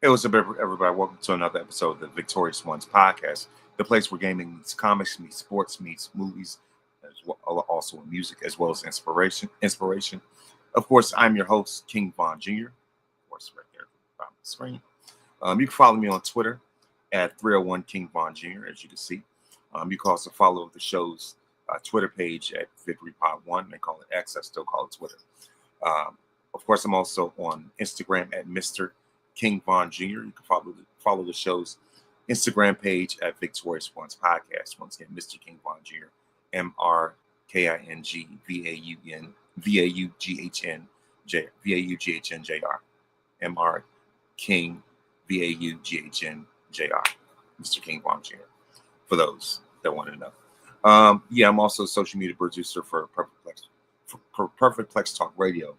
Hey, what's up, everybody? Welcome to another episode of the Victorious Ones podcast, the place where gaming meets comics, meets sports, meets movies, as well, also music, as well as Inspiration. Of course, I'm your host, King Von Jr. Of course, right there on the screen. You can follow me on Twitter at 301 King Von Jr. As you can see. You can also follow the show's Twitter page at Victory Pod One. They call it X. I still call it Twitter. Um, of course, I'm also on Instagram at Mr. King Von Jr. You can follow the show's Instagram page at Victorious Ones Podcast. Once again, Mr. King Von Jr. MrKingVaughn MR King VAUGHNJR. Mr. King Von Jr. For those that want to know. I'm also a social media producer for Perfect Plex Talk Radio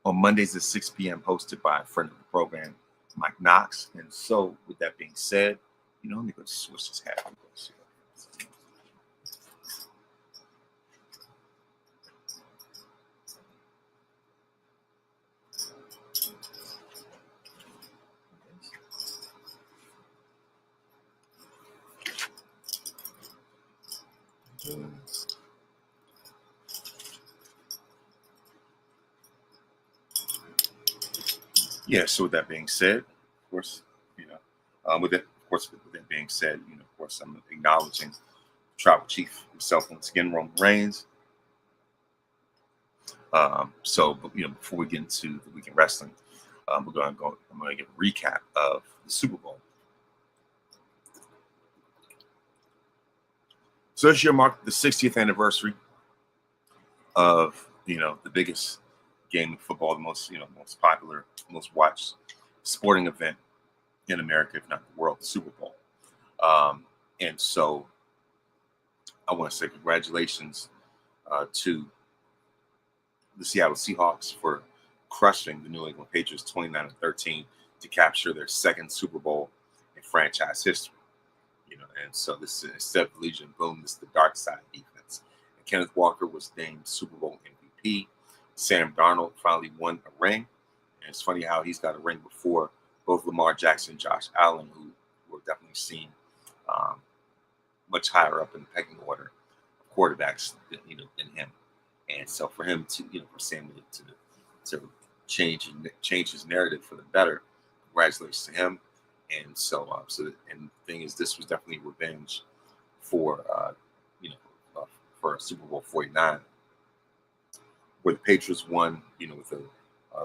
on Mondays at 6 p.m. hosted by a friend of the program, Mike Knox. And so, with that being said, let me go switch this hat. So with that being said, of course, with that being said, of course, I'm acknowledging Tribal Chief himself once again, Roman Reigns. Before we get into the weekend wrestling, I'm going to give a recap of the Super Bowl. So this year marked the 60th anniversary of the biggest game of football, the most most popular, most watched sporting event in America, if not the world, the Super Bowl. And so I want to say congratulations to the Seattle Seahawks for crushing the New England Patriots 29-13 to capture their second Super Bowl in franchise history. And so this is, instead of the Legion Boom, this is the dark side defense. And Kenneth Walker was named Super Bowl MVP. Sam Darnold finally won a ring. And it's funny how he's got a ring before both Lamar Jackson and Josh Allen, who were definitely seen much higher up in the pecking order of quarterbacks than him. And so for him to, for Sam to change his narrative for the better, congratulations to him. And and the thing is, this was definitely revenge for for Super Bowl 49, where the Patriots won, with a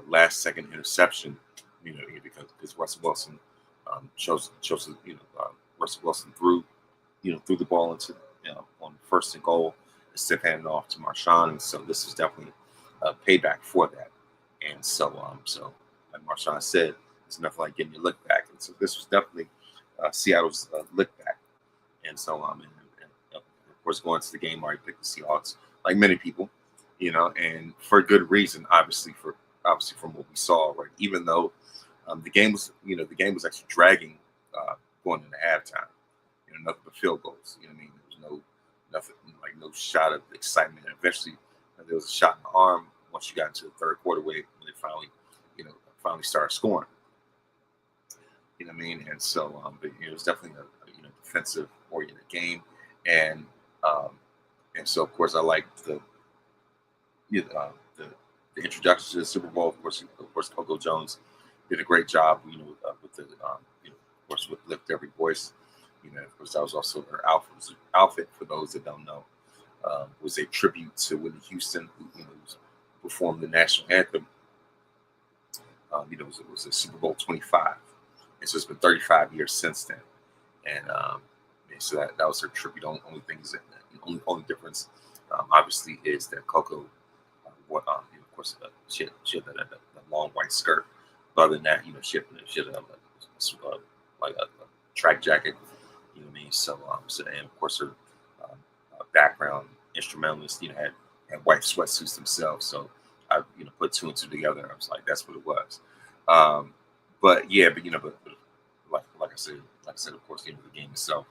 last-second interception, because Russell Wilson Russell Wilson threw the ball into on first and goal instead of handing it off to Marshawn, and so this is definitely a payback for that. And so like Marshawn said, it's nothing like getting your lick back, and so this was definitely Seattle's lick back. And so and of course, going to the game, I already picked the Seahawks, like many people, and for good reason, obviously from what we saw, right? Even though the game was actually dragging going into halftime, nothing but field goals. There was nothing like no shot of excitement. And eventually, there was a shot in the arm once you got into the third quarter when they finally started scoring. And so but it was definitely a defensive oriented game, and so of course I liked the introduction to the Super Bowl. Of course, Coco Jones did a great job, with the of course with Lift Every Voice. Of course that was also her outfit. For those that don't know, was a tribute to Whitney Houston, who performed the national anthem. It was a Super Bowl 25. And so it's been 35 years since then, and so that was her tribute. Only thing is that only difference, obviously, is that Coco, of course, she had that long white skirt. But other than that, she had like a track jacket. So and of course her background instrumentalists, had white sweatsuits themselves. So I put two and two together, and I was like, that's what it was. But like I said, of course, the game itself,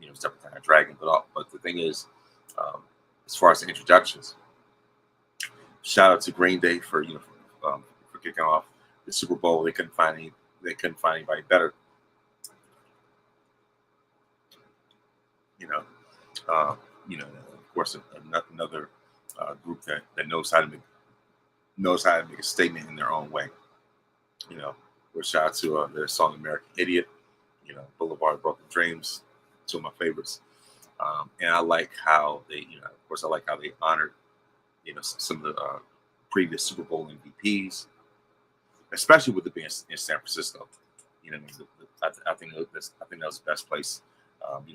it's definitely kind of dragging. But the thing is, as far as the introductions, shout out to Green Day for kicking off the Super Bowl. They couldn't find they couldn't find anybody better. You know, of course, another group that knows how to make a statement in their own way. You know, with shout out to their song "American Idiot." Boulevard of Broken Dreams, two of my favorites. And I like how they, of course, I like how they honored, some of the previous Super Bowl MVPs, especially with it being in San Francisco. You know, what I mean, I think that was the best place,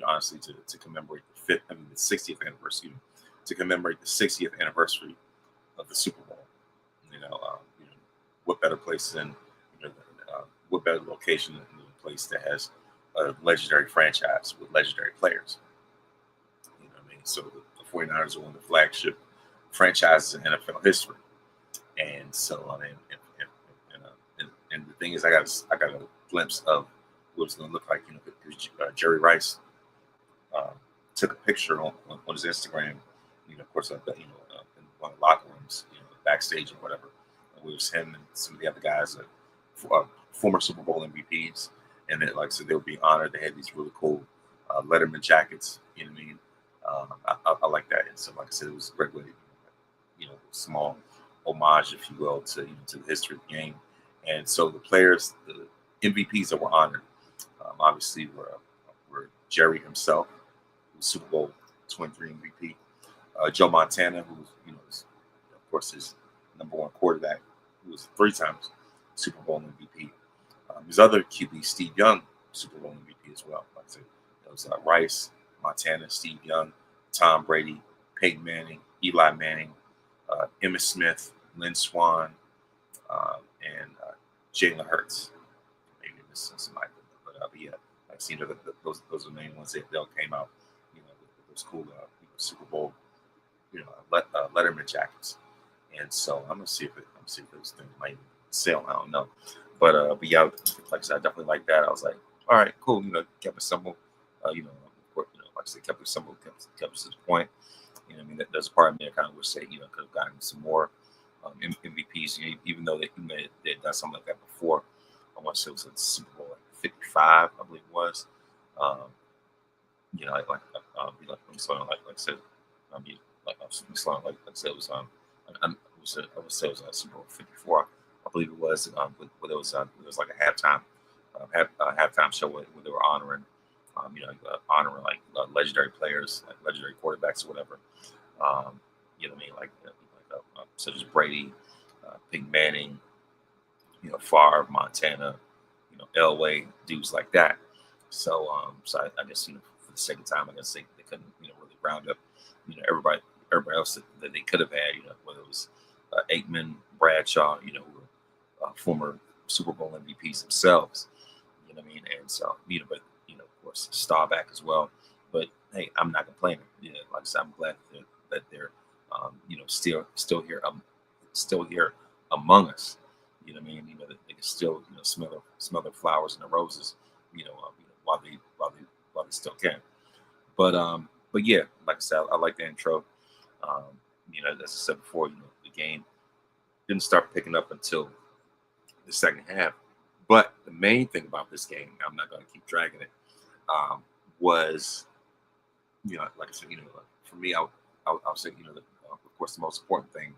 honestly, to commemorate the 60th anniversary, to commemorate the 60th anniversary of the Super Bowl. What better place than, what better location than a place that has a legendary franchise with legendary players. So the 49ers are one of the flagship franchises in NFL history. And so, I mean, and the thing is, I got a glimpse of what it's going to look like. Because Jerry Rice took a picture on his Instagram. Of course, in one of the locker rooms, backstage or whatever. It was him and some of the other guys, former Super Bowl MVPs, and then, like I said, they would be honored. They had these really cool Letterman jackets. You know what I mean? I like that. And so, like I said, it was a great way, small homage, if you will, to the history of the game. And so the players, the MVPs that were honored, obviously were Jerry himself, who was Super Bowl 23 MVP, Joe Montana, who was, of course, his number one quarterback, who was 3 times Super Bowl MVP. His other QB, Steve Young, Super Bowl MVP as well. Like I said, it was Rice, Montana, Steve Young, Tom Brady, Peyton Manning, Eli Manning, Emmitt Smith, Lynn Swann, and Jalen Hurts. Maybe missing somebody, but yeah, I've seen those are the main ones that all came out. With those cool Super Bowl, Letterman jackets. And so I'm gonna see if those things might sell. I don't know, but yeah, like I said, I definitely like that. I was like, all right, cool. Kept it simple. Like I said, kept it simple, kept it to the point. I mean, there's a part of me that kind of wish they, could have gotten some more MVPs. Even though they'd done something like that before. I want to say it was at Super Bowl 55, I believe it was. Like I said, like I said, it was I would say it was Super Bowl 54, I believe it was. But it was like a halftime show where they were honoring. Honoring like legendary players, like legendary quarterbacks or whatever. You know what I mean? Such as Brady, Peyton Manning, Favre, Montana, Elway, dudes like that. So, I guess for the sake of time, I guess they couldn't really round up everybody else that they could have had. Whether it was Aikman, Bradshaw, who were former Super Bowl MVPs themselves. You know what I mean? And so, but of course, Staubach as well. But hey, I'm not complaining. Like I said, I'm glad that they're still here among us. You know what I mean? That they can still smell the flowers and the roses. While they still can. But yeah, like I said, I like the intro. As I said before, the game didn't start picking up until the second half. But the main thing about this game, I'm not going to keep dragging it, was, like I said, for me, I'll say, of course, the most important thing,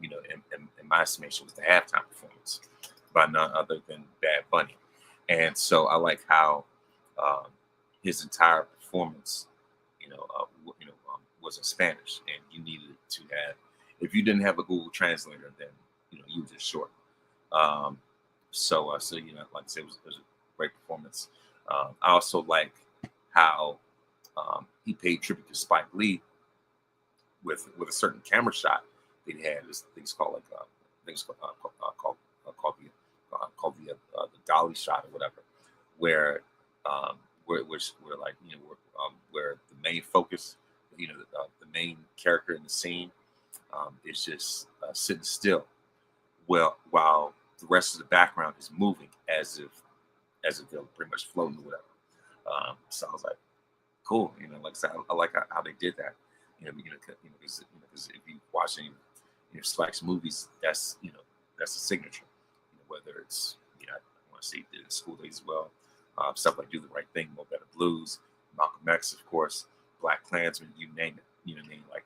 in my estimation, was the halftime performance by none other than Bad Bunny. And so I like how his entire performance, was in Spanish, and you needed to have. If you didn't have a Google translator, then you were just short. So like I said, it was a great performance. I also like how he paid tribute to Spike Lee with a certain camera shot that he had. This things called the dolly shot or whatever, where the main focus, the main character in the scene, is just sitting still, while the rest of the background is moving as if they're pretty much floating or whatever. So I was like, cool, like I said, I like how they did that. Because if you watch any Spike's movies, that's a signature. Whether it's I want to obviously did in school days as well. Stuff like Do the Right Thing, Mo Better Blues, Malcolm X, of course, Black Klansman, you name it. Like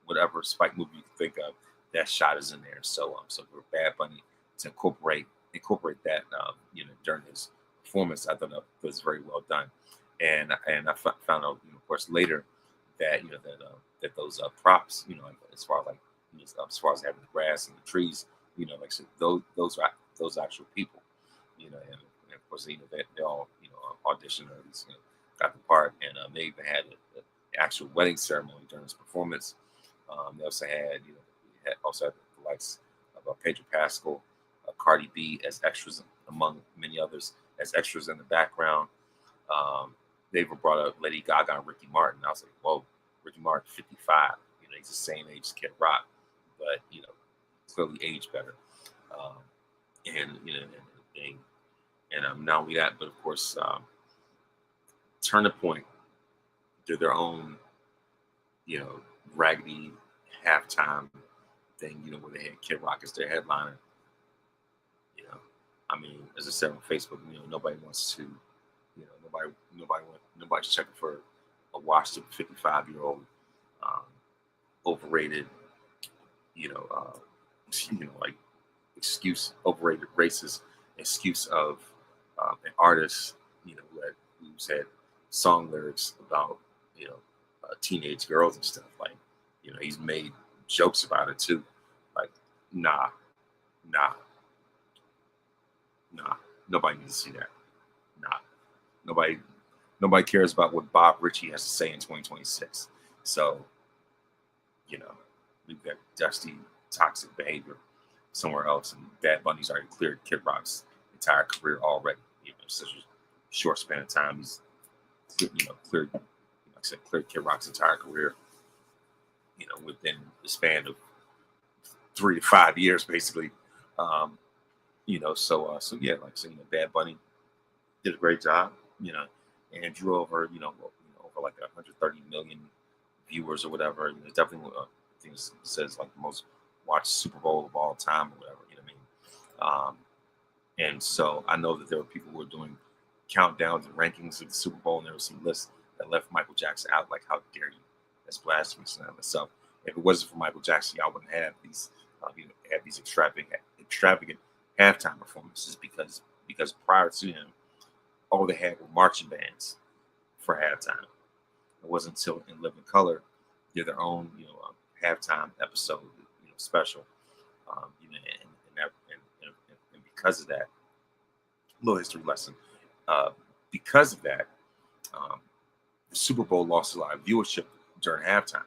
whatever Spike movie you can think of, that shot is in there. So for Bad Bunny to incorporate that, during his performance, I thought that was very well done. And I found out, of course, later that that those props, like, as far as like as far as having the grass and the trees, like I said, those actual people, and of course, they all auditioned or at least, got the part, and they even had an actual wedding ceremony during his performance. They also had the likes of Pedro Pascal, Cardi B as extras, among many others, as extras in the background. They even brought up Lady Gaga and Ricky Martin. I was like, whoa, Ricky Martin, 55. He's the same age as Kid Rock, but clearly aged better. And not only that, but of course, Turning Point did their own, raggedy halftime thing, where they had Kid Rock as their headliner. I mean, as I said on Facebook, nobody wants to, nobody's checking for a washed up 55-year-old, overrated, like overrated racist excuse of an artist, who's had song lyrics about, teenage girls and stuff. Like, he's made jokes about it too. Like, nah. Nobody needs to see that. Nah. Nobody cares about what Bob Ritchie has to say in 2026. So, leave that dusty, toxic behavior somewhere else. And Bad Bunny's already cleared Kid Rock's entire career already. Such a short span of time. He's, cleared, like I said, cleared Kid Rock's entire career, within the span of 3 to 5 years, basically. So yeah, like I said, Bad Bunny did a great job, and drew over, over like 130 million viewers or whatever. Definitely, I think it says like the most watched Super Bowl of all time or whatever. And so I know that there were people who were doing countdowns and rankings of the Super Bowl, and there was some lists that left Michael Jackson out. Like, how dare you? That's blasphemous. And myself, if it wasn't for Michael Jackson, y'all wouldn't have these, have these extravagant halftime performances, because prior to him, all they had were marching bands for halftime. It wasn't until In Living Color did their own, halftime episode, special, and because of that, little history lesson. Because of that, the Super Bowl lost a lot of viewership during halftime.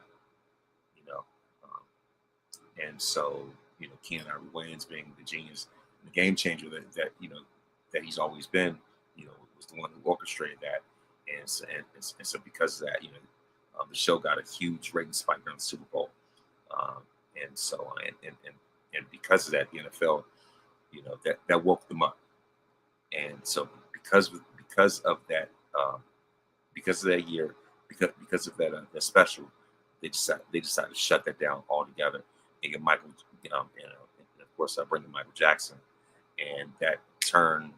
And so, Keanu Ivory Wayans, being the genius, the game changer that he's always been, was the one who orchestrated that. And so because of that, the show got a huge rating spike during the Super Bowl. And because of that, the NFL, that woke them up. And so because of that year, because of that special, they decided to shut that down altogether and get Michael, and of course bring in Michael Jackson, and that turned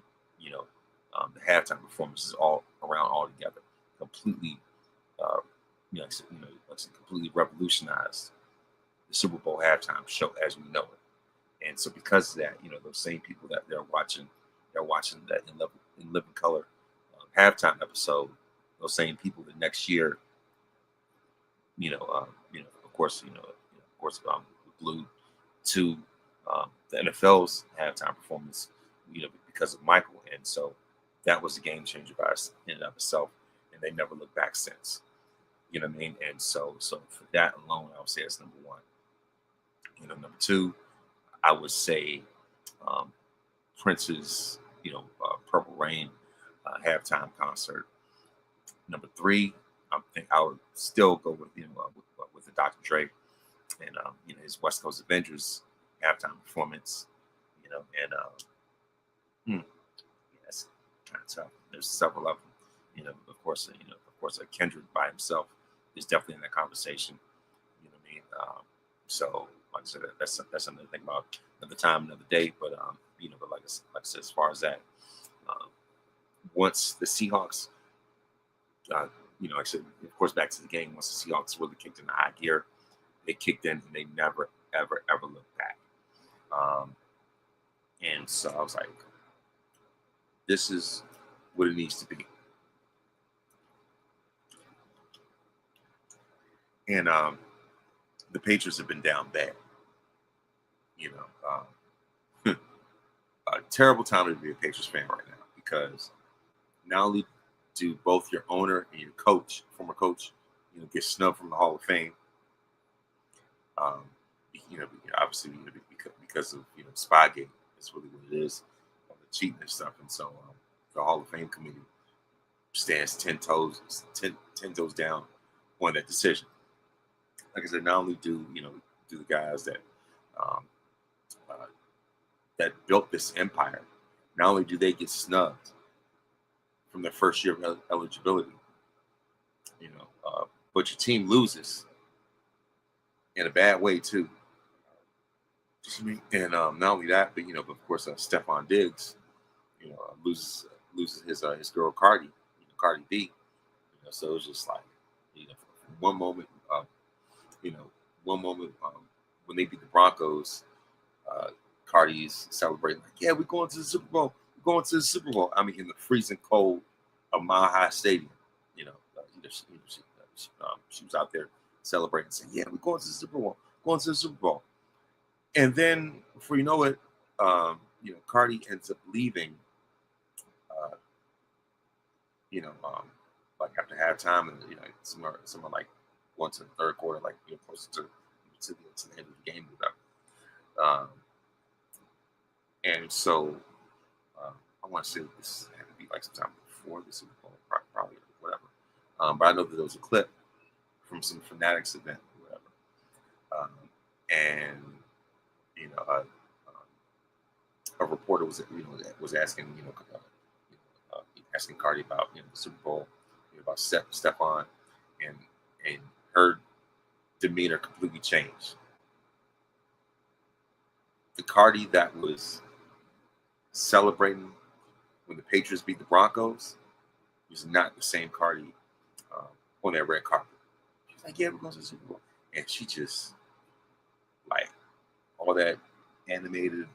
the halftime performances all around altogether, completely, completely revolutionized the Super Bowl halftime show as we know it. And so because of that, those same people that they're watching that In Living Color halftime episode, those same people the next year, of course, glued to the NFL's halftime performance, because of Michael. And so that was a game changer by in and of itself, and they never looked back since. You know what I mean? And so for that alone, I would say that's number one. Number two, I would say Prince's, Purple Rain halftime concert. Number three, I think I would still go with with the Dr. Dre and his West Coast Avengers halftime performance. That's kind of tough. There's several of them. Of course, Kendrick by himself is definitely in that conversation. You know what I mean? So like I said, that's something to think about another time, another day. But but like I said, as far as that, um, once the Seahawks, like I said, of course, back to the game. Once the Seahawks really kicked into high gear, they kicked in and they never, ever, ever looked back. And so I was like, this is what it needs to be. And the Patriots have been down bad. A terrible time to be a Patriots fan right now, because not only do both your owner and your coach, former coach, get snubbed from the Hall of Fame, um, obviously because of Spygate. That's really what it is, all the cheating and stuff. And so the Hall of Fame committee stands 10 toes down on that decision. Like I said, not only do the guys that that built this empire, not only do they get snubbed from their first year of eligibility, but your team loses in a bad way too. And not only that, but but of course, Stephon Diggs, loses his girl Cardi B. So it was just like, one moment, when they beat the Broncos, Cardi's celebrating like, yeah, we're going to the Super Bowl. We're going to the Super Bowl. I mean, in the freezing cold of Mile High Stadium, she was out there celebrating, saying, yeah, we're going to the Super Bowl. Going to the Super Bowl. And then, before you know it, Cardi ends up leaving, like after halftime, and somewhere like going to the third quarter, like closer to the end of the game, or whatever. And so, I want to say this had to be like sometime before the Super Bowl, probably, whatever. But I know that there was a clip from some Fanatics event, or whatever. And a reporter was asking asking Cardi about the Super Bowl, about Stephon, and her demeanor completely changed. The Cardi that was celebrating when the Patriots beat the Broncos was not the same Cardi on that red carpet. She's like, yeah, we're going to the Super Bowl. And she just, like, all that animated,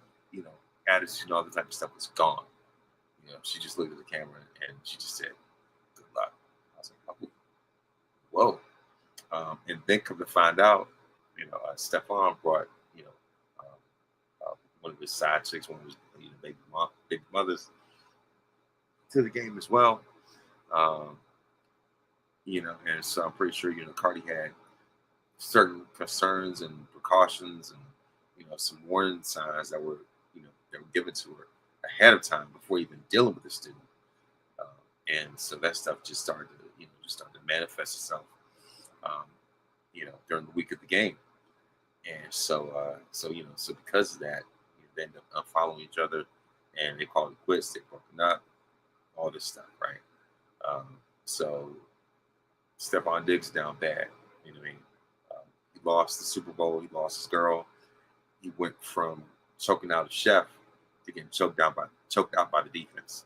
attitude and all the type of stuff was gone. She just looked at the camera and she just said, good luck. I was like, oh, whoa. And then come to find out, Stephon brought, one of his side chicks, one of his baby mothers to the game as well. And so I'm pretty sure, Cardi had certain concerns and precautions and, some warning signs that were given to her ahead of time before even dealing with the student. And so that stuff just started to manifest itself, during the week of the game. And so because of that, they ended up unfollowing each other, and they called it quits. They broken up, all this stuff, right? So Stephon Diggs down bad. You know what I mean? He lost the Super Bowl. He lost his girl. He went from choking out a chef to getting choked out by the defense.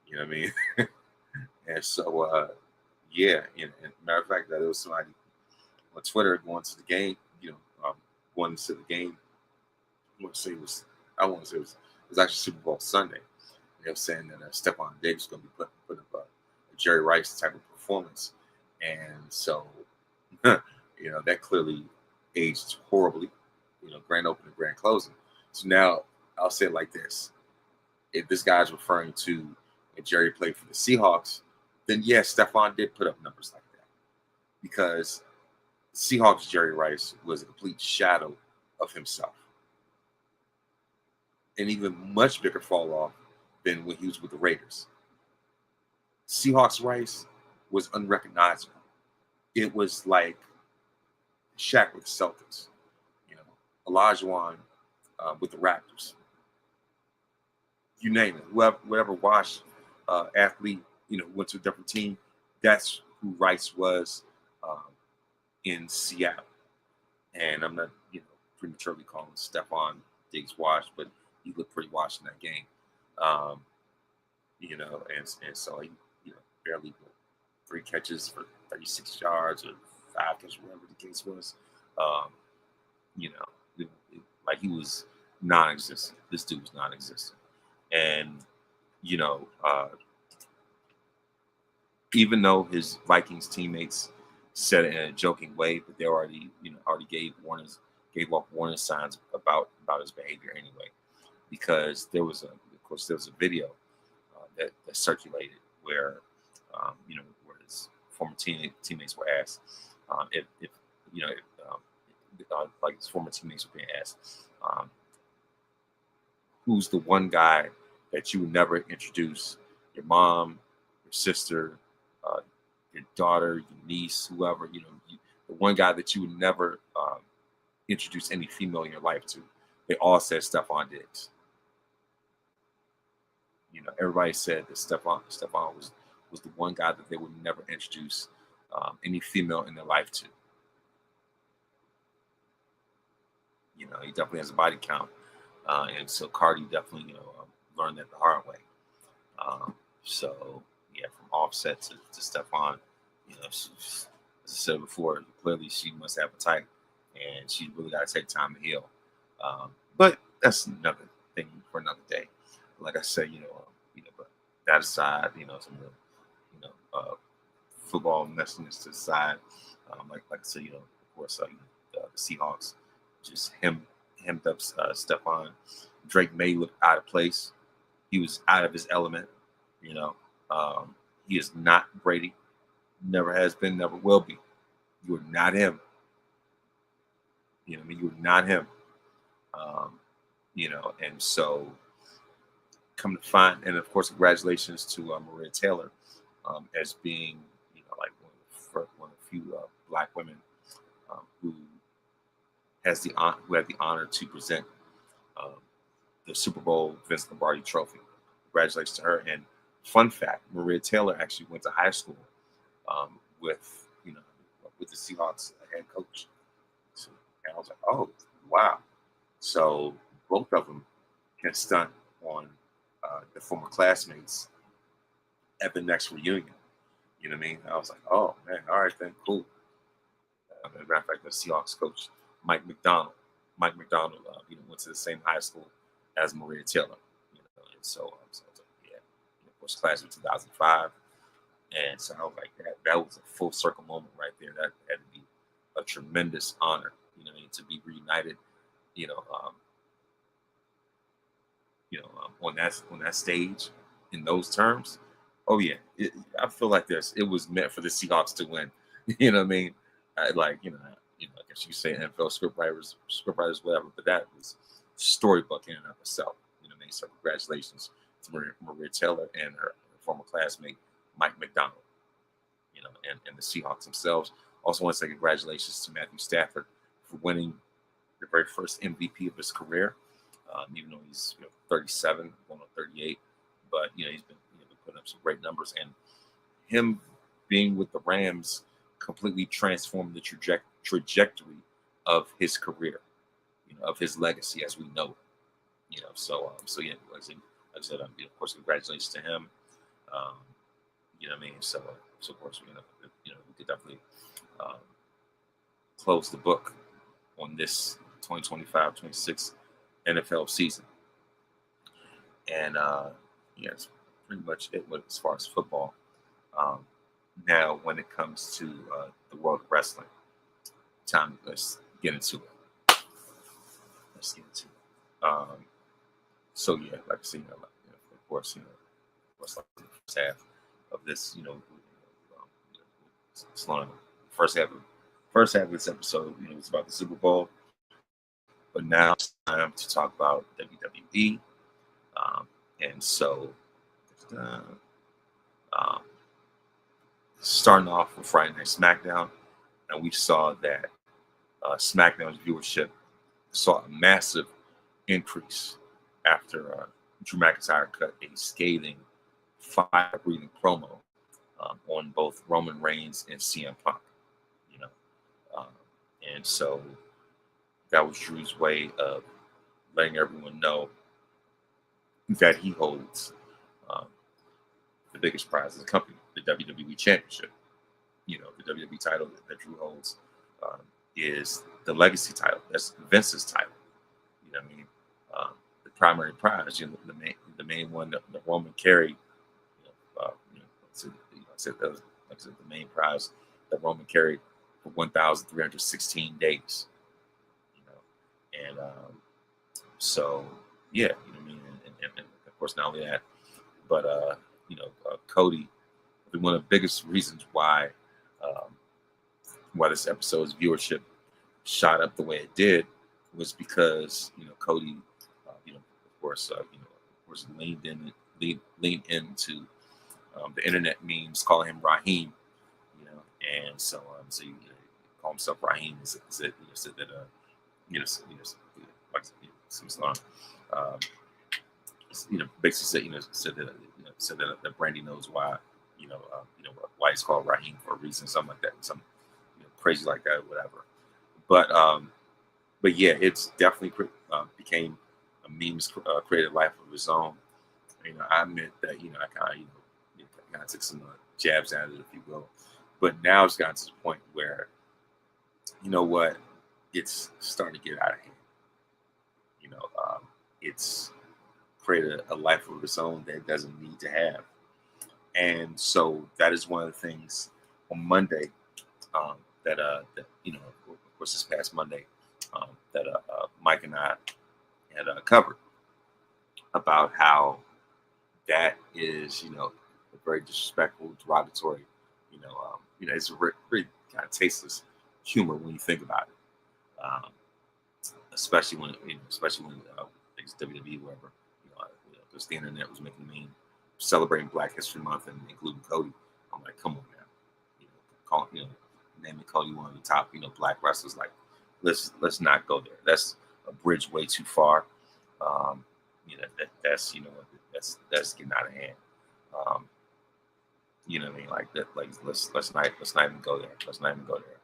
You know what I mean? And so, and matter of fact, that there was somebody on Twitter going to the game. Going to the game. I want to say it was actually Super Bowl Sunday. They were saying that Stephon Diggs was going to be putting up a Jerry Rice type of performance, and so that clearly aged horribly. Grand opening, grand closing. So now I'll say it like this: if this guy's referring to when Jerry played for the Seahawks, then yes, Stephon did put up numbers like that, because Seahawks Jerry Rice was a complete shadow of himself. An even much bigger fall off than when he was with the Raiders. Seahawks Rice was unrecognizable. It was like Shaq with the Celtics, Olajuwon with the Raptors. You name it. Whatever washed athlete, went to a different team, that's who Rice was in Seattle. And I'm not, prematurely calling Stephon Diggs washed, but he looked pretty washed in that game. Um, and so he, barely 3 catches for 36 yards or 5 catches, whatever the case was. Um, you know, like he was non-existent. This dude was non-existent, and you know, even though his Vikings teammates said it in a joking way, but they already gave off warning signs about his behavior anyway, because there was a video that circulated where where his former teammates were asked if like his former teammates were being asked, who's the one guy that you would never introduce your mom, your sister, uh, your daughter, your niece, whoever, the one guy that you would never introduce any female in your life to. They all said Stephon Diggs. Everybody said that Stephon was the one guy that they would never introduce any female in their life to. He definitely has a body count, and so Cardi definitely learned that the hard way. So yeah, from Offset to Stephon, as I said before, clearly she must have a type, and she really got to take time to heal. But that's another thing for another day. Like I said, but that aside, some of the, football messiness to the side. Like I said, of course, the Seahawks just hemmed up Stephon. Drake May looked out of place. He was out of his element. He is not Brady. Never has been, never will be. You are not him. You are not him. And so come to find, and of course, congratulations to Maria Taylor as being, like one of the few Black women who had the honor to present the Super Bowl Vince Lombardi Trophy. Congratulations to her. And fun fact: Maria Taylor actually went to high school with the Seahawks head coach. So, and I was like, oh wow! So both of them can stunt on the former classmates at the next reunion. You know what I mean? I was like, oh man, all right then, cool. As a matter of fact, the Seahawks coach Mike McDonald went to the same high school as Maria Taylor. And so I was like, yeah, of course, class of 2005. And so I was like, that was a full circle moment right there. That had to be a tremendous honor, to be reunited, on that stage in those terms. Oh yeah, I feel like it was meant for the Seahawks to win. You know what I mean? I guess you say NFL scriptwriters, whatever, but that was storybook in and of itself. You know what I mean? So congratulations to Maria Taylor and her former classmate Mike McDonald. And the Seahawks themselves. Also want to say congratulations to Matthew Stafford for winning the very first MVP of his career. Even though he's 37, going on 38, but he's been putting up some great numbers, and him being with the Rams completely transformed the trajectory of his career, of his legacy as we know it. So yeah, like I said, of course, congratulations to him. You know what I mean? So of course, we could definitely close the book on this 2025-26 NFL season. And yeah, it's pretty much it as far as football. Now, when it comes to the world of wrestling, let's get into it. So yeah, like I said, of course, like the first half of this, first half of this episode, it's about the Super Bowl. But now it's time to talk about WWE. And so, starting off with Friday Night Smackdown, and we saw that SmackDown's viewership saw a massive increase after Drew McIntyre cut a scathing, fire-breathing promo on both Roman Reigns and CM Punk. And so that was Drew's way of letting everyone know that he holds um, the biggest prize of the company, the WWE Championship. The WWE title that Drew holds um, is the Legacy title. That's Vince's title. You know what I mean? The primary prize, the main one that Roman carried. I said that was, like I said, the main prize that Roman carried for 1,316 days. And so yeah, you know what I mean. And of course, not only that, but Cody. One of the biggest reasons um, why this episode's viewership shot up the way it did was because Cody, of course, leaned into the internet memes, calling him Raheem, and so you call himself Raheem. Said that like some um, basically said that Brandy knows why why he's called Raheem for a reason, something like that, some crazy like that, or whatever. But yeah, it's definitely became a memes created life of his own. I admit that I kind of took some jabs at it, if you will, but now it's gotten to the point where what, it's starting to get out of hand. It's created a life of its own that it doesn't need to have. And so that is one of the things on Monday that of course, this past Monday that Mike and I had covered about how that is, a very disrespectful, derogatory, it's a pretty kind of tasteless humor when you think about it, especially when it's WWE, wherever, because the internet was making a meme celebrating Black History Month and including Cody. I'm like, come on now, naming Cody one of the top, Black wrestlers. Like, let's not go there. That's a bridge way too far. That's getting out of hand. What I mean? Like that. Like let's not even go there. Let's not even go there.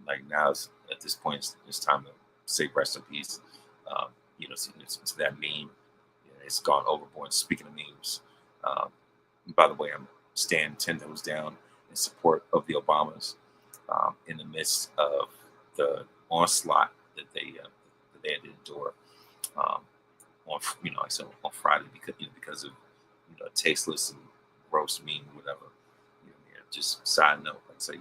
Like now, at this point, it's time to say rest in peace. To that meme. It's gone overboard. Speaking of memes, by the way, I'm standing 10 toes down in support of the Obamas in the midst of the onslaught that they had to endure on like I said, on Friday because of tasteless and gross meme or whatever. Just side note, like I say,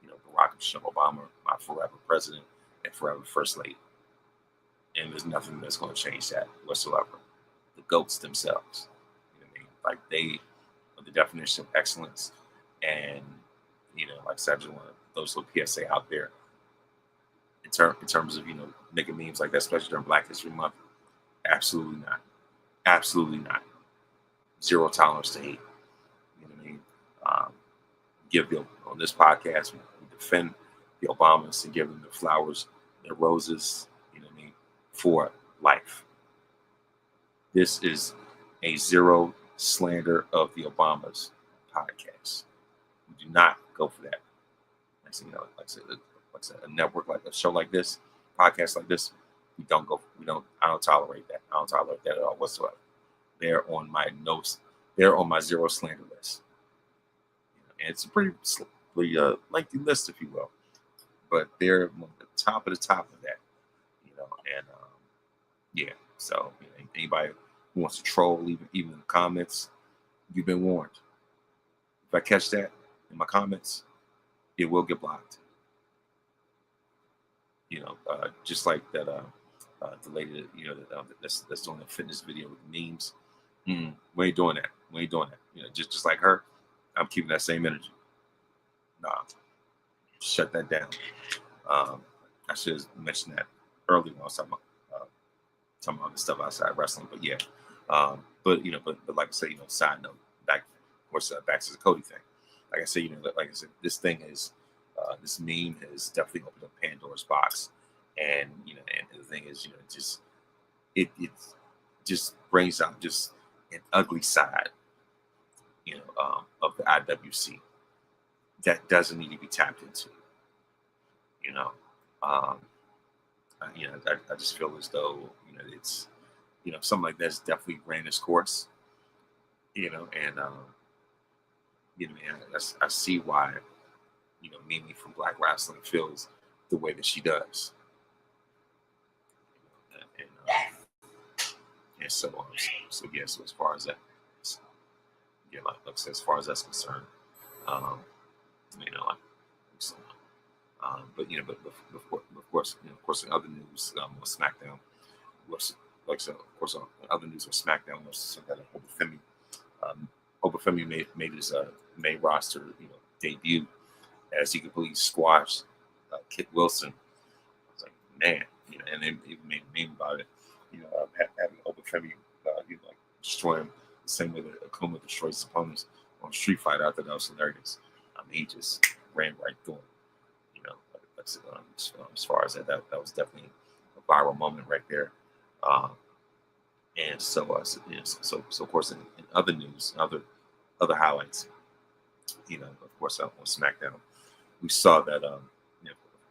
Barack Hussein Obama, my forever president and forever first lady, and there's nothing that's going to change that whatsoever. The goats themselves, like they are the definition of excellence. And like I said, I just want to throw some PSA out there in terms of making memes like that, especially during Black History Month. Absolutely not. Absolutely not. Zero tolerance to hate. You know what I mean? On this podcast, we defend the Obamas and give them their flowers, their roses. You know what I mean? For life. This is a zero slander of the Obamas podcast. We do not go for that. Like I said, a network like a show like this, podcast like this, we don't go. I don't tolerate that. I don't tolerate that at all whatsoever. They're on my notes. They're on my zero slander list. And it's a pretty lengthy list, if you will. But they're on the top of that. And yeah. So anybody who wants to troll, even in the comments, you've been warned. If I catch that in my comments, it will get blocked. Just like that. The lady that's doing a fitness video with memes. We ain't doing that. We ain't doing that. Just like her, I'm keeping that same energy. Nah, shut that down. I should have mentioned that earlier when I was talking about the stuff outside wrestling. But yeah, but like I say, side note, back to the Cody thing. Like I say, this thing is this meme has definitely opened up Pandora's box, and and the thing is, it just brings out just an ugly side, of the IWC that doesn't need to be tapped into. I just feel as though it's something like that's definitely ran its course. And I see why Mimi from Black Wrestling feels the way that she does. And so as far as that, like I said, as far as that's concerned, um, like, so, of course, in other news, on SmackDown, was like I said, of course, in other news on SmackDown was some kind of Obafemi. Obafemi made his main roster, debut as he completely squashed Kit Wilson. I was like, man, and then even made a meme about it. Having Obafemi, like destroy him the same way that Akuma destroys his opponents on Street Fighter. I thought that was hilarious. I mean, he just ran right through him. As far as that was definitely a viral moment right there. Um, and so of course, in other news, other highlights, of course, on SmackDown, we saw that, of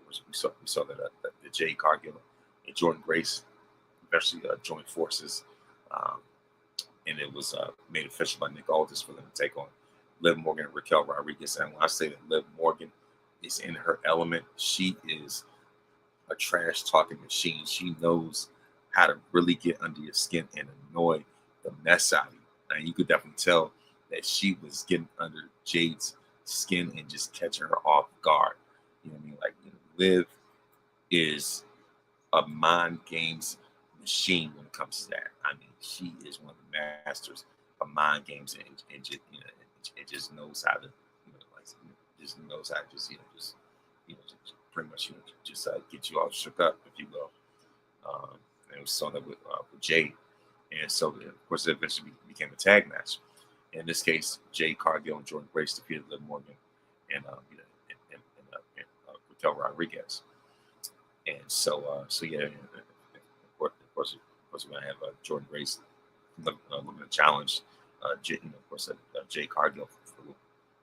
course, we saw that the Jade Cargill and Jordan Grace eventually joined forces, um, and it was made official by Nick Aldis for them to take on Liv Morgan and Raquel Rodriguez. And when I say that Liv Morgan is in her element, she is a trash talking machine. She knows how to really get under your skin and annoy the mess out of you. And you could definitely tell that she was getting under Jade's skin and just catching her off guard. You know what I mean? Like, Liv is a mind games machine when it comes to that. I mean, she is one of the masters of mind games, and just, it just knows how to, just knows how to just pretty much, just get you all shook up, if you will. And we saw that with Jade, and so of course it eventually became a tag match. In this case, Jade Cargill and Jordan Grace defeated Liv Morgan and Raquel Rodriguez. And so yeah, of course, we're gonna have Jordan Grace looking to challenge, of course, Jade Cargill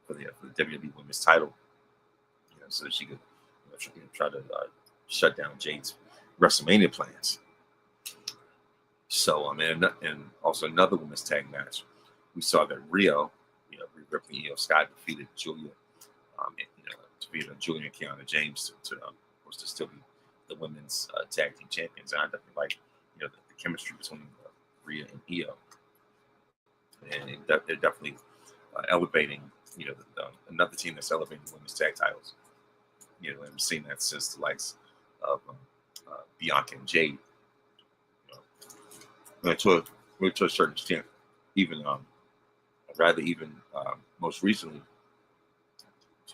for the WWE Women's Title, so that she could try to shut down Jade's WrestleMania plans. So and also another women's tag match, we saw that Rhea Ripley, Scott defeated Julia, defeated Julia and Kiana James to of course to still be the women's tag team champions. And I definitely like the chemistry between Rhea and Io, and they're definitely elevating another team that's elevating women's tag titles. And we've seen that since the likes of Bianca and Jade. To a certain extent, even most recently,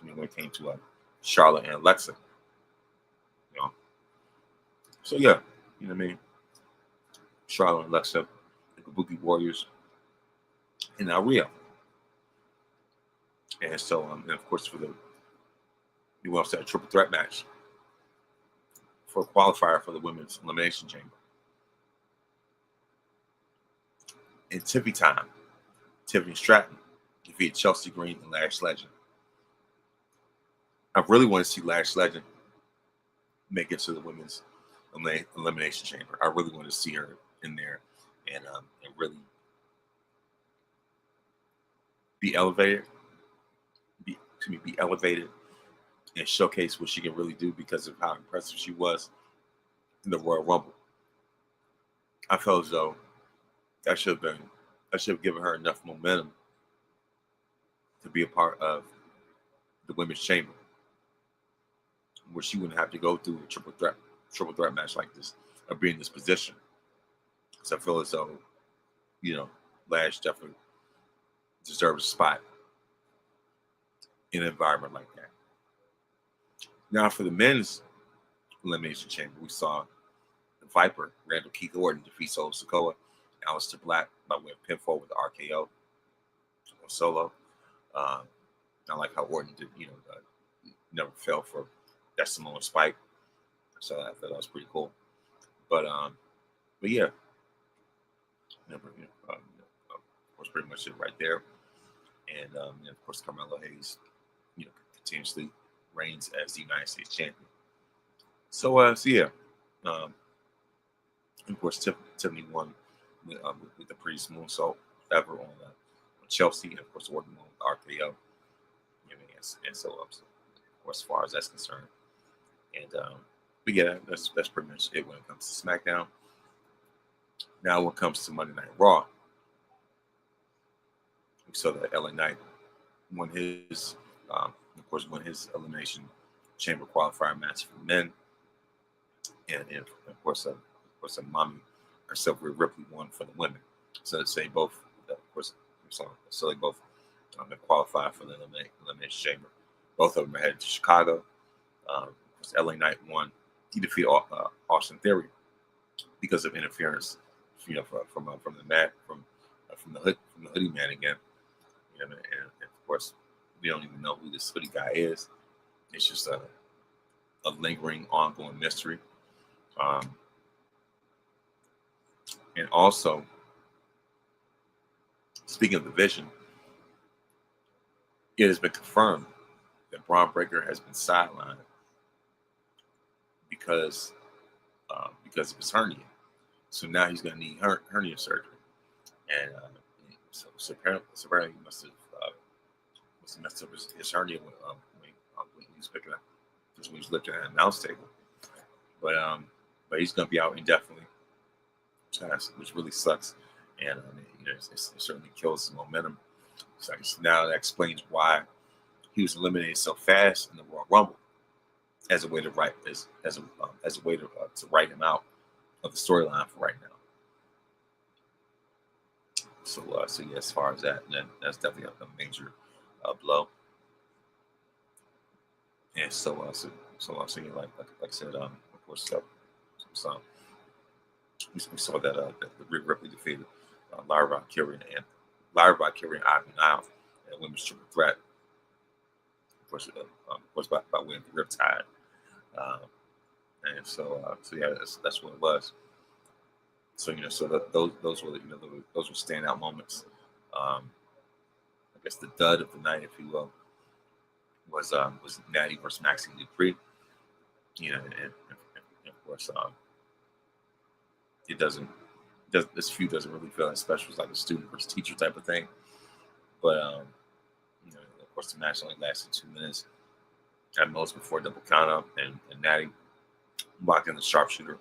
when it came to Charlotte and Alexa. So yeah, you know what I mean. Charlotte and Alexa, the Kabuki Warriors, and now Rhea. And so, and of course, you also had a triple threat match for a qualifier for the Women's Elimination Chamber. In Tiffy time, Tiffany Stratton defeated Chelsea Green and Lash Legend. I really want to see Lash Legend make it to the Women's Elimination Chamber. I really want to see her in there and really be elevated, be elevated and showcase what she can really do because of how impressive she was in the Royal Rumble. I felt as though I should have given her enough momentum to be a part of the women's chamber, where she wouldn't have to go through a triple threat match like this or be in this position. So I feel as though, Lash definitely deserves a spot in an environment like that. Now for the men's elimination chamber, we saw the Viper, Randall Keith Orton, defeat Solo Sikoa, Aleister Black by way of pinfall with the RKO on Solo. I like how Orton did, never fell for that Samoan Spike. So I thought that was pretty cool. But yeah, of course, pretty much it right there. And of course, Carmelo Hayes, continuously reigns as the United States champion. So yeah, Um, of course, Tiffany won with the prettiest moonsault ever on Chelsea, and of course, Orton won with RKO. You know what I mean? And so, of course, as far as that's concerned, and but yeah, that's pretty much it when it comes to SmackDown. Now, when it comes to Monday Night Raw, we saw that LA Knight won his, of course, won his Elimination Chamber qualifier match for men, and of course, Mommy herself, Rhea Ripley, won for the women. So to say both, of course, so they both qualified for the Elimination Chamber. Both of them are headed to Chicago. LA Knight won. He defeated Austin Theory because of interference, from the mat from the hoodie man again. You know, and of course, we don't even know who this hoodie guy is. It's just a lingering, ongoing mystery. And also, speaking of the Vision, it has been confirmed that Braun Breaker has been sidelined because of his hernia. So now he's going to need hernia surgery, and so apparently he must have messed up his hernia when he was picking up, just when he was lifting at an announce table. But he's going to be out indefinitely, which really sucks, and it certainly kills his momentum. So now that explains why he was eliminated so fast in the Royal Rumble, as a way to write to write him out of the storyline for right now. So yeah, as far as that, that's definitely a major blow. And so yeah, like I said, of course, we saw that Rhea Ripley defeated Lyra Valkyria and Ivy Nile in a women's triple threat. Of course, by way of the Riptide. And so yeah, that's what it was. So so those were those were standout moments. I guess the dud of the night, if you will, was Natty versus Maxine Dupree. And of course, this feud doesn't really feel as special as like a student versus teacher type of thing. But of course, the match only lasted 2 minutes at most before double count up, and Natty blocked in the sharpshooter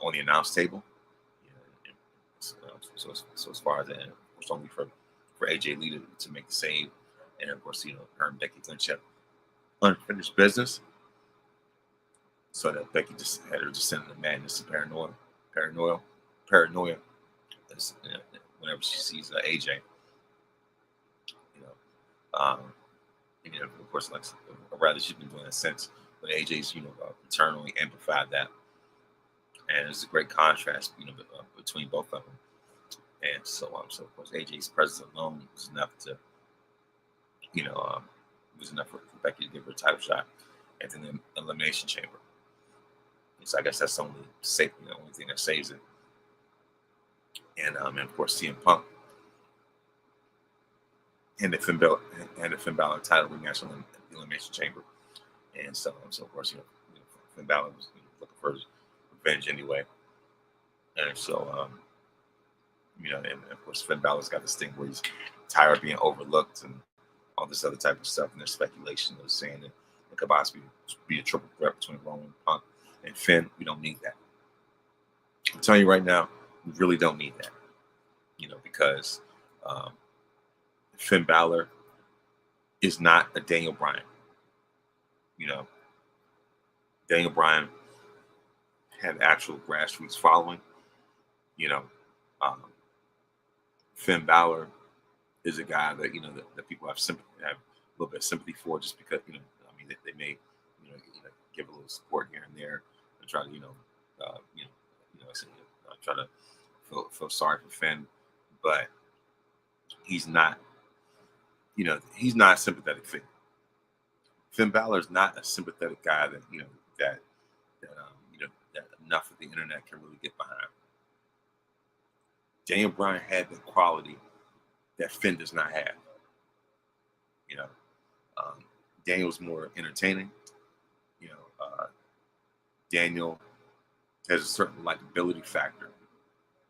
on the announce table. So as far as that, of course, only for AJ Lee to make the save, and of course, her and Becky Lynch have unfinished business. So that Becky just had her descend into madness and paranoia. Whenever she sees AJ, of course, like rather she's been doing that since, but AJ's eternally amplified that, and it's a great contrast between both of them. And so of course AJ's presence alone was enough to was enough for Becky to give her a title shot at the Elimination Chamber. So I guess that's the only thing that saves it. And of course CM Punk and the Finn Balor title rematch on the Elimination Chamber. And so of course Finn Balor was looking for his revenge anyway. And so and of course Finn Balor's got this thing where he's tired of being overlooked and all this other type of stuff. And there's speculation that was saying that it could possibly be a triple threat between Roman, Punk, and Finn. We don't need that. I'm telling you right now, we really don't need that. Because Finn Balor is not a Daniel Bryan. Daniel Bryan had actual grassroots following. Finn Balor is a guy that that people have a little bit of sympathy for, just because they may give a little support here and there and try to try to feel sorry for Finn, but he's not he's not a sympathetic figure. Finn Balor is not a sympathetic guy that enough of the internet can really get behind. Daniel Bryan had the quality that Finn does not have. Daniel's more entertaining. Daniel has a certain likability factor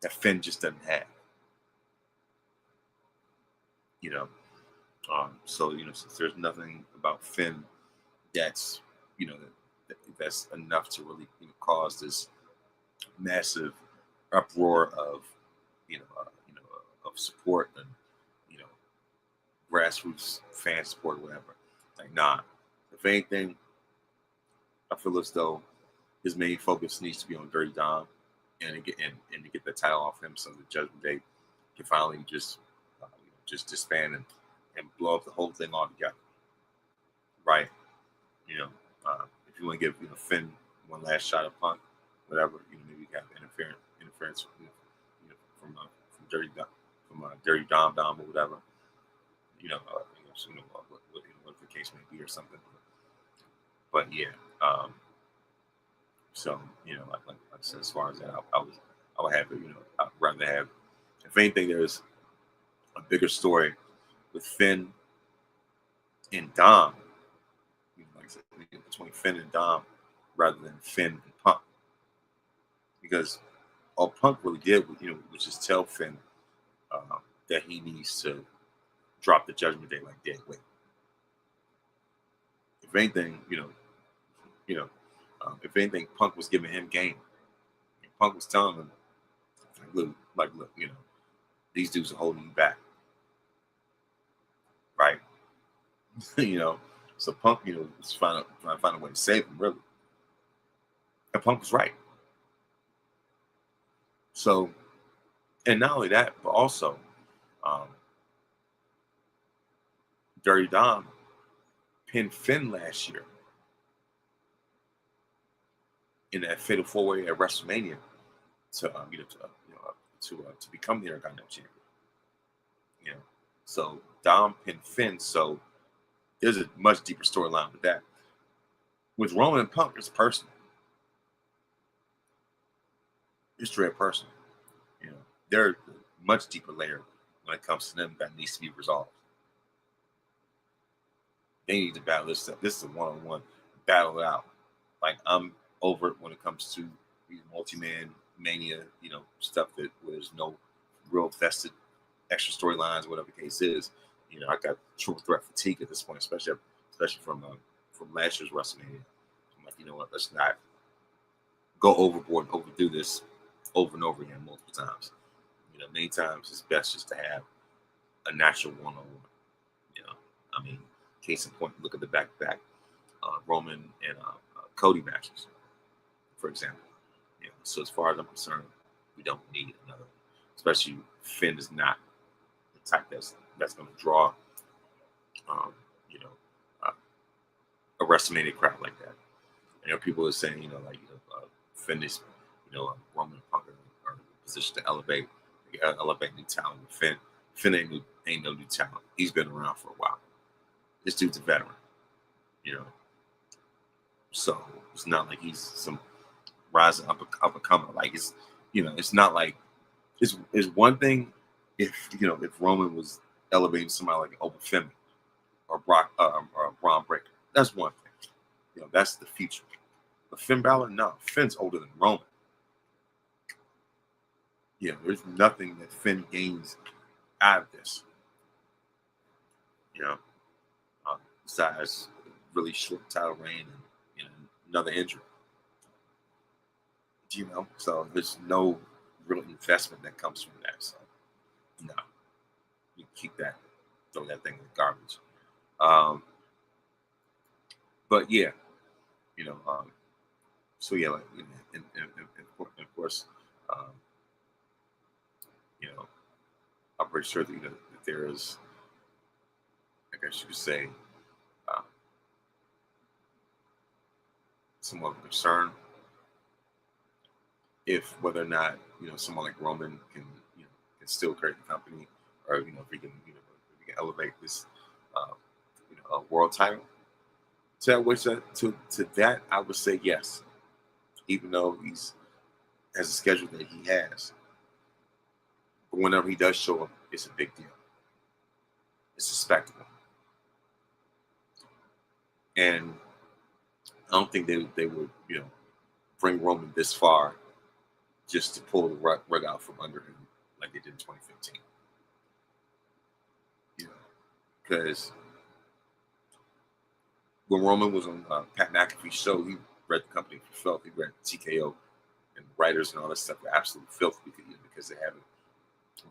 that Finn just doesn't have. You know, so since there's nothing about Finn that's that's enough to really cause this massive uproar of of support and you know grassroots fan support or whatever. Like, nah. If anything, I feel as though his main focus needs to be on Dirty Dom and to get the title off him, so the Judgment Day can finally just disband and blow up the whole thing altogether. Right? You know, if you want to give Finn one last shot of Punk, whatever, maybe you have interference from Dirty Dom or whatever. What the case may be or something. But yeah, so like I said, as far as that, I would have it. I'd rather have, if anything, there's a bigger story with Finn and Dom, like I said, between Finn and Dom, rather than Finn and Punk, because all Punk really did, was just tell Finn that he needs to drop the Judgment Day like dead weight. If anything, if anything, Punk was giving him game. Punk was telling him, look, these dudes are holding you back, right? So Punk, was trying to find a way to save him, really. And Punk was right. So, and not only that, but also, Dirty Dom pinned Finn last year in that Fatal 4-Way at WrestleMania to become the Intercontinental Champion. So Dom pinned Finn. So there's a much deeper storyline with that. With Roman and Punk, it's personal. It's straight personal. They're a much deeper layer when it comes to them that needs to be resolved. They need to battle this stuff. This is a one-on-one battle it out. Like, I'm over it when it comes to these multi-man Mania, stuff where there's no real vested extra storylines, whatever the case is. I got triple threat fatigue at this point, especially from last year's WrestleMania. I'm like, you know what? Let's not go overboard and overdo this over and over again multiple times. Many times it's best just to have a natural one-on-one. I mean, case in point, look at the back-to-back Roman and Cody matches, for example. So as far as I'm concerned, we don't need another one. Especially Finn is not the type that's going to draw, a WrestleMania crowd like that. People are saying, Finn is, Roman and Punk are in a position to elevate new talent. Finn ain't no new talent. He's been around for a while. This dude's a veteran, So it's not like he's some rising up and comer. Like, it's not like it's one thing if Roman was elevating somebody like Open Finn or Braun Breaker. That's one thing. That's the future. But Finn Balor, no. Finn's older than Roman. There's nothing that Finn gains out of this. Besides really short title reign and another injury. So there's no real investment that comes from that. So no, you keep that, throw that thing in the garbage. But yeah, so yeah, like, and of course, I'm pretty sure that that there is, I guess you could say, somewhat of a concern if whether or not someone like Roman can still create the company, or if he can if he can elevate this a world title. To that, I would say yes, even though he's has a schedule that he has. But whenever he does show up, it's a big deal. It's a spectacle, and I don't think they would bring Roman this far just to pull the rug out from under him like they did in 2015. You know, because when Roman was on Pat McAfee's show, he read the company for filth. He read TKO and writers and all this stuff are absolutely filthy because they haven't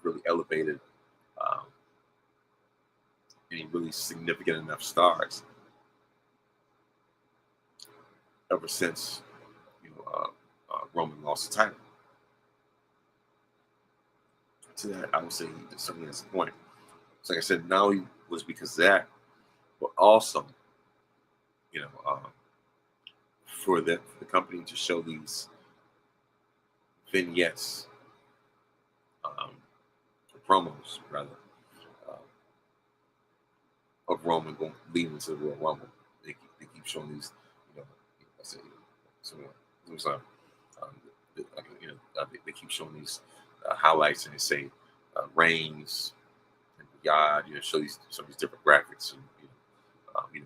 really elevated any really significant enough stars ever since Roman lost the title. To that, I would say he certainly has a point. So like I said, not only was because of that, but also, for the company to show these vignettes, promos rather, of Roman leading into the Royal Rumble. They keep showing these, they keep showing these highlights, and they say Reigns and Yard, show some of these different graphics and like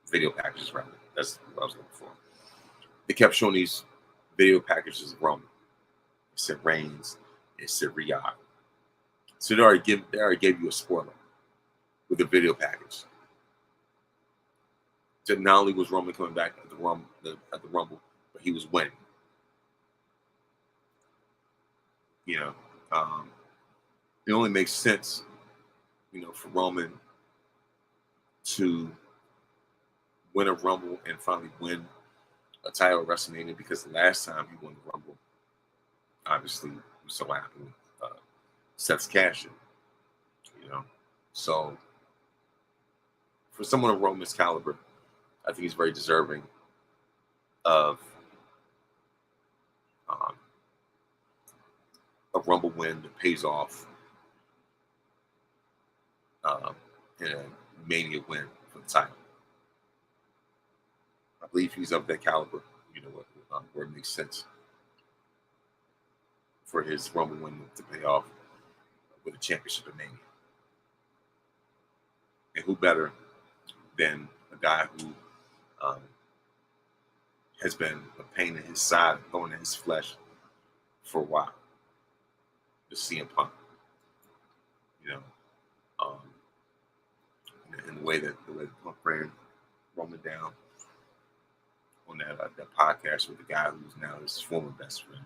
video packages rather. That's what I was looking for. They kept showing these video packages of Roman. It said Reigns, it said Riyadh. So they already gave you a spoiler with the video package. So not only was Roman coming back at the Rumble, but he was winning. It only makes sense, for Roman to win a Rumble and finally win a title at WrestleMania, because the last time he won the Rumble, obviously, so happened with Seth's cash-in. So for someone of Roman's caliber, I think he's very deserving of a Rumble win that pays off and a Mania win for the title. I believe he's of that caliber, where it makes sense for his Rumble win to pay off with a championship in Mania. And who better than a guy who has been a pain in his side, thorn in his flesh for a while, the CM Punk. In the way that Punk ran Roman down on that podcast with the guy who's now his former best friend.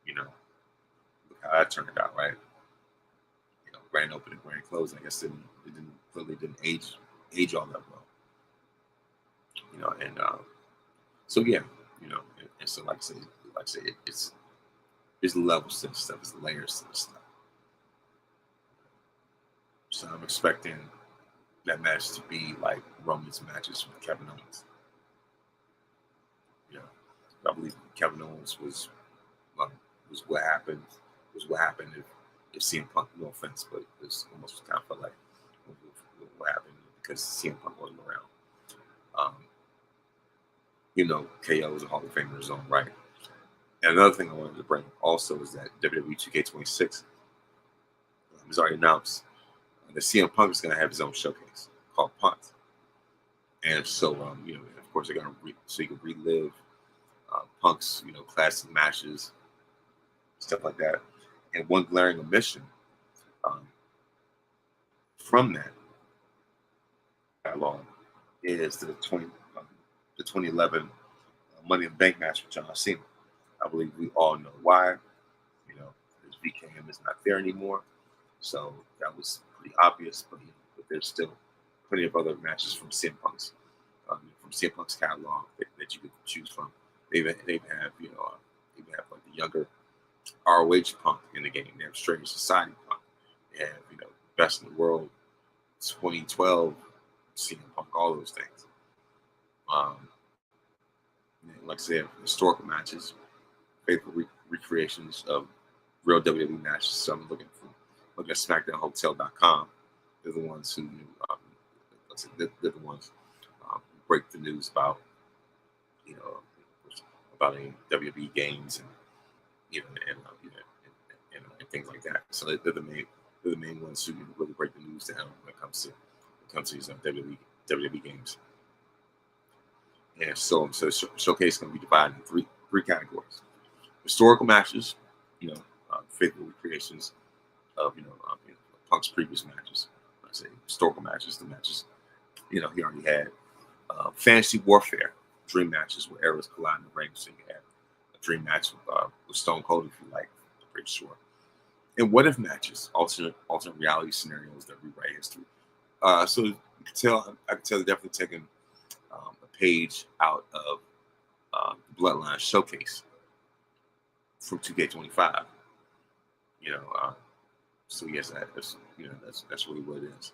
Look how that turned out, right? Grand opening, grand closing. I guess it didn't age all that well. So yeah, and so like I say, it's levels to this stuff, it's layers to this stuff. So I'm expecting that match to be like Roman's matches with Kevin Owens. I believe Kevin Owens was what happened. If CM Punk, no offense, but it's almost kind of felt like what happened because CM Punk wasn't around. KO is a Hall of Famer in his own right. And another thing I wanted to bring also is that WWE 2K26 has already announced that CM Punk is going to have his own showcase called Punk. And so, of course, they're going to so you can relive Punk's, classic matches, stuff like that. And one glaring omission from that catalog is the 2011 Money in the Bank match with John Cena. I believe we all know why. His VKM is not there anymore, so that was pretty obvious. But there's still plenty of other matches from CM Punk's catalog that you could choose from. They have like the younger ROH Punk in the game. They have Strange Society Punk. They have Best in the World 2012 CM Punk. All those things. Like I said, historical matches, faithful recreations of real WWE matches. So I'm looking at SmackDownHotel.com. They're the ones who they're the ones who break the news about about any WWE games and things like that. So they're the main ones who really break the news down when it comes to these WWE games. And so the showcase is going to be divided three categories: historical matches, faithful recreations of Punk's previous matches. I say historical matches, the matches he already had. Fantasy warfare, dream matches where eras collide in the ring. So you had a dream match with Stone Cold, if you like. I'm pretty sure. And what if matches, alternate reality scenarios that rewrite history. So you can tell, I can tell they're definitely taking a page out of the Bloodline Showcase from 2K25. So yes, that's really what it is.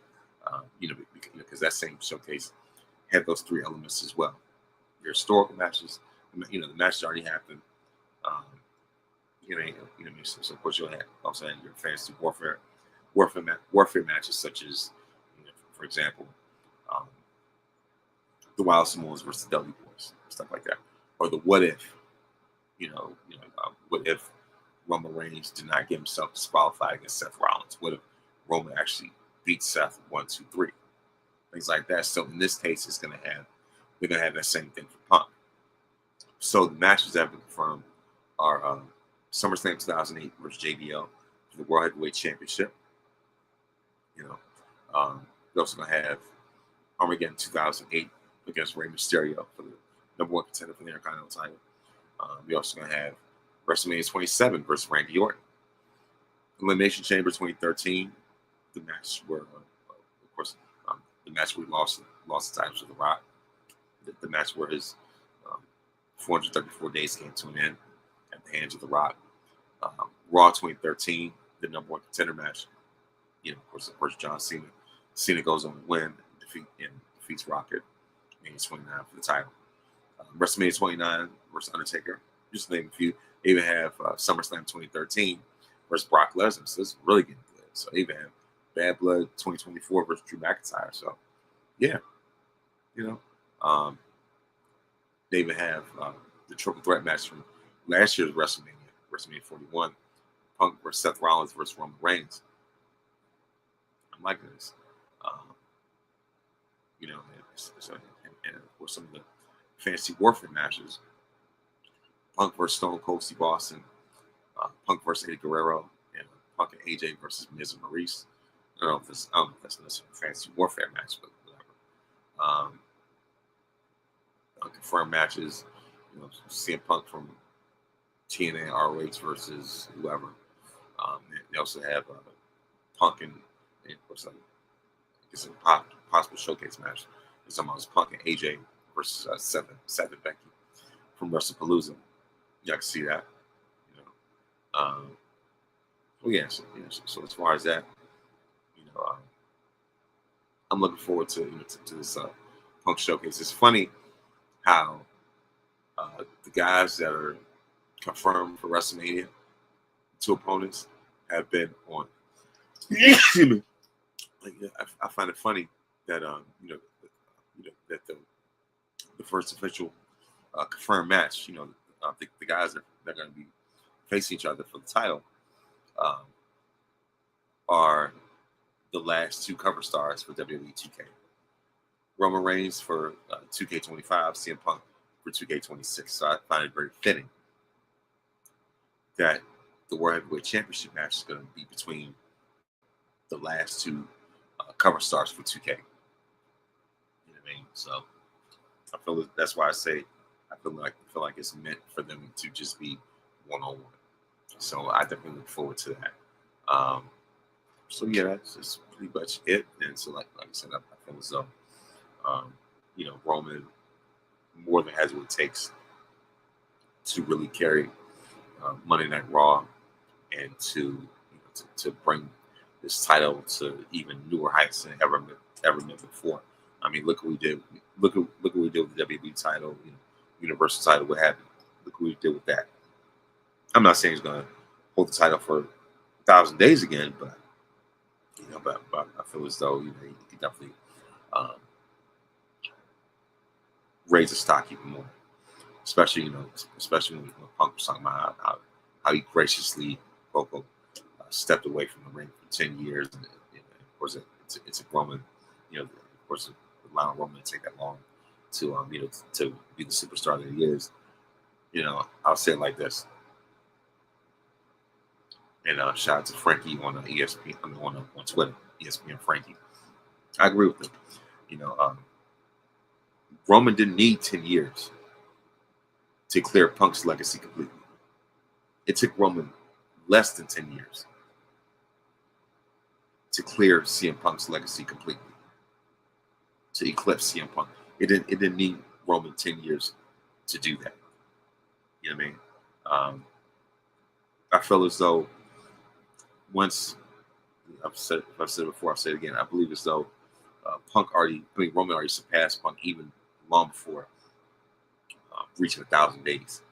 Because that same showcase had those three elements as well. Your historical matches, the matches already happened. So of course you'll have also have your fantasy warfare matches, such as, for example, the Wild Samoans versus the Dudley Boys, stuff like that, or the what if, what if Roman Reigns did not get himself disqualified against Seth Rollins? What if Roman actually beats Seth 1, 2, 3? Things like that. So in this case, they're gonna have that same thing for Punk. So the matches that have been confirmed are SummerSlam 2008 versus JBL for the World Heavyweight Championship. They're also gonna have Armageddon 2008 against Rey Mysterio for the #1 contender for the Intercontinental title. We're also gonna have WrestleMania 27 versus Randy Orton. Elimination Chamber 2013, the match where, of course, the match where he lost the titles to The Rock. The match where his 434 days came to an end at the hands of The Rock. Raw 2013, the #1 contender match. Of course, John Cena. Cena goes on to win and defeats Rocket. Mania 29 for the title. WrestleMania 29 versus Undertaker. Just to name a few. They even have SummerSlam 2013 versus Brock Lesnar. So it's really getting good. So they even have Bad Blood 2024 versus Drew McIntyre. So yeah, they even have the triple threat match from last year's WrestleMania 41, Punk versus Seth Rollins versus Roman Reigns. I'm liking this. And of course some of the fantasy warfare matches. Punk versus Stone Cold Steve Austin, Punk versus Eddie Guerrero, and Punk and AJ versus Miz and Maurice. I don't know if that's necessarily a fantasy warfare match, but whatever. Confirmed matches, CM Punk from TNA ROH versus whoever. They also have Punk and of course, it's a possible showcase match. It's almost Punk and AJ versus Seth and Becky from WrestlePalooza. Y'all can see that. So as far as that, I'm looking forward to this Punk showcase. It's funny how the guys that are confirmed for WrestleMania, two opponents, have been on. I find it funny that that the first official confirmed match, the guys that are going to be facing each other for the title are the last two cover stars for WWE 2K. Roman Reigns for 2K25, CM Punk for 2K26. So I find it very fitting that the World Heavyweight Championship match is going to be between the last two cover stars for 2K. You know what I mean? So I feel that's why I say I feel like it's meant for them to just be one-on-one. So I definitely look forward to that. So yeah, that's just pretty much it. And so like I said, I feel as though Roman more than has what it takes to really carry Monday Night Raw and to bring this title to even newer heights than ever met before. I mean, look what we did. Look what we did with the WWE title, Universal title. What happened? Look what we did with that. I'm not saying he's going to hold the title for 1,000 days again, but I feel as though he could definitely raise the stock even more. Especially when Punk was talking about how he graciously stepped away from the ring for 10 years, and of course it's a Roman, of course allowing Roman to take that long to to be the superstar that he is. I'll say it like this. And shout out to Frankie on ESPN, on Twitter, ESPN Frankie. I agree with him. Roman didn't need 10 years to clear Punk's legacy completely. It took Roman less than 10 years to clear CM Punk's legacy completely, to eclipse CM Punk. It didn't need Roman 10 years to do that. You know what I mean? I feel as though once I've said it before, I'll say it again. I believe as though Roman already surpassed Punk even long before reaching 1,000 days.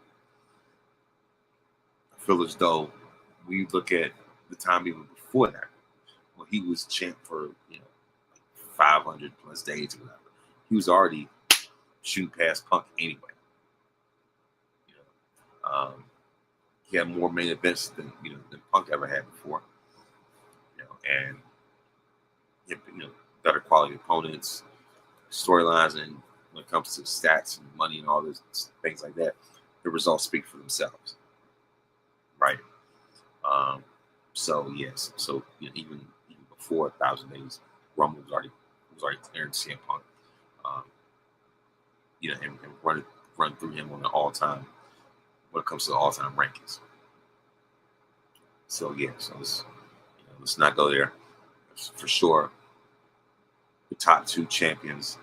I feel as though we look at the time even before that, when he was champ for 500 plus days or whatever, he was already shooting past Punk anyway. He had more main events than Punk ever had before. And better quality opponents, storylines, and when it comes to stats and money and all this things like that, the results speak for themselves, right? So yes, even before 1,000 days, Roman was already clearing CM Punk, and run through him on the all-time when it comes to the all-time rankings. So yeah, let's not go there. For sure, the top two champions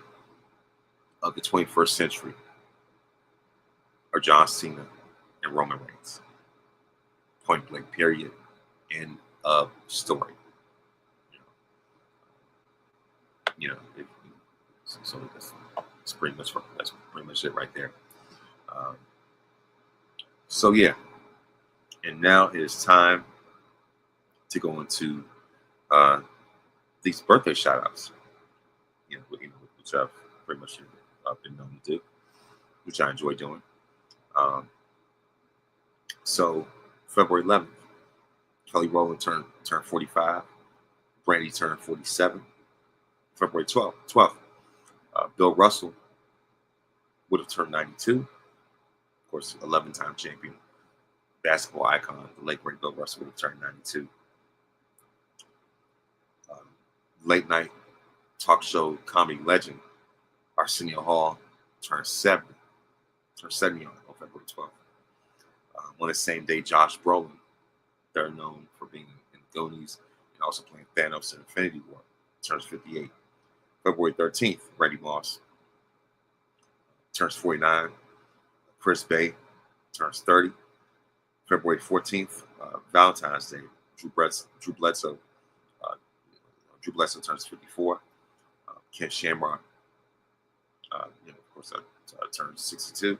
of the 21st century are John Cena and Roman Reigns. Point blank, period. End of story. So that's pretty much it right there. So yeah, and now it is time to go into these birthday shout-outs, which I've pretty much been known to do, which I enjoy doing. So February 11th, Kelly Rowland turned 45. Brandy turned 47. February 12th, Bill Russell would have turned 92. Of course, 11-time champion, basketball icon, the late great Bill Russell would have turned 92. Late night talk show comedy legend Arsenio Hall turned 70 on February 12th. On the same day, Josh Brolin, they're known for being in the Goonies and also playing Thanos in Infinity War, turns 58. February 13th, Randy Moss turns 49. Chris Bay turns 30. February 14th, Valentine's Day, Drew Bledsoe turns 54. Ken Shamrock, of course, turns 62.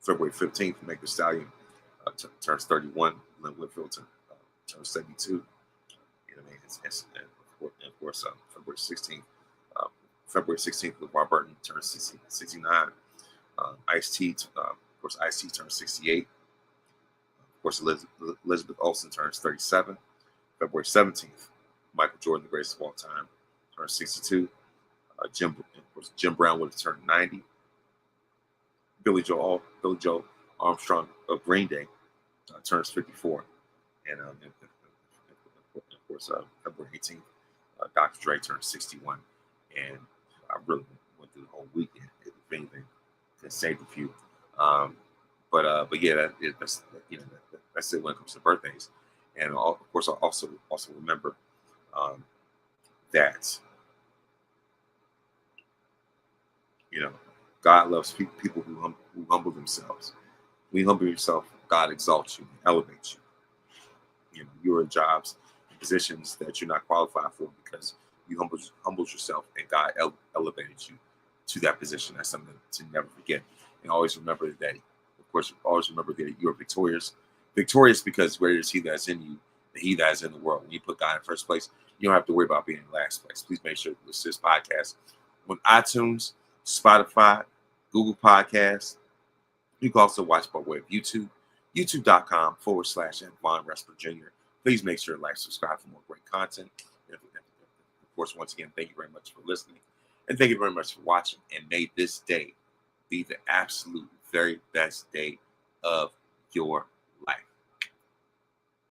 February 15th, Meg Thee Stallion turns 31. Lynn Whitfield turns 72. And of course, February 16th, LeVar Burton turns 69. Ice-T, of course, Ice-T turns 68. Of course, Elizabeth Olsen turns 37. February 17th, Michael Jordan, the greatest of all time, turns 62. Jim Brown would have turned 90. Billy Joel Armstrong of Green Day turns 54. And of course, February 18th, Dr. Dre turns 61. And I really went through the whole weekend, if anything, to save a few. But yeah, that's it when it comes to birthdays. And of course, I also remember that God loves people who humble themselves. When you humble yourself, God exalts you, elevates you. You're in jobs and positions that you're not qualified for because you humbled yourself, and God elevated you to that position. That's something to never forget. And always remember that. Of course, always remember that you're victorious. Victorious because greater is He that's in you than he that is in the world. When you put God in first place, you don't have to worry about being in last place. Please make sure to listen to this podcast on iTunes, Spotify, Google Podcasts. You can also watch by way of YouTube, youtube.com/Von Resper Jr. Please make sure to like, subscribe for more great content. And of course, once again, thank you very much for listening. And thank you very much for watching. And may this day be the absolute very best day of your life.